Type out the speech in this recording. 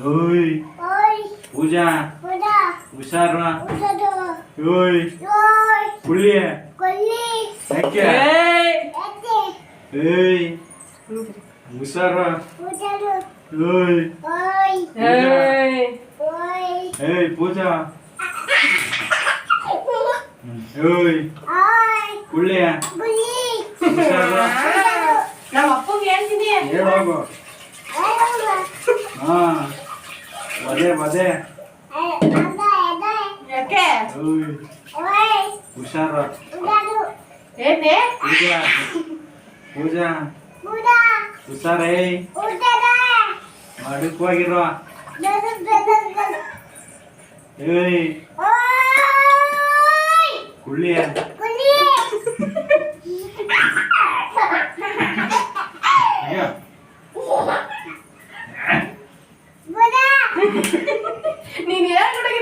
ಓಯ್ ಓಯ್ ಪೂಜಾ ಪೂಜಾ ಹುಷಾರ ಉಸದು ಓಯ್ ಓಯ್ ಕುಳ್ಳಿ ಕೊಲ್ಲಿ ಯಾಕೆ ಎತ್ತೆ ಏಯ್ ಹುಷಾರ ಉಸದು ಓಯ್ ಓಯ್ ಓಯ್ ಏಯ್ ಪೂಜಾ ಓಯ್ ಓಯ್ ಕುಳ್ಳಿ ಬುಲಿ ಹುಷಾರ ನಮ್ಮ ಅಪ್ಪಂಗೆ ಹೇಳ್ತೀನಿ ಹೇಳೋಗು ಹಾ ಬದೇ ಬದೇ ಯಾಕೆ ಓಯ್ ಓಯ್ ಹುಷಾರ ಉಸದು ಏನೇ ಪೂಜಾ ಪೂಜಾ ಬುಡಾ ಹುಷಾರೇ ಉಸದ ಮಡಕವಾಗಿರೋ ಏಯ್ ಓಯ್ ಕುಳ್ಳಿ ಕೊಲ್ಲಿ ಅಯ್ಯೋ ಬುಡಾ ನೀನ್ ಹೇಳ್ಕೊಡಕ್ಕೆ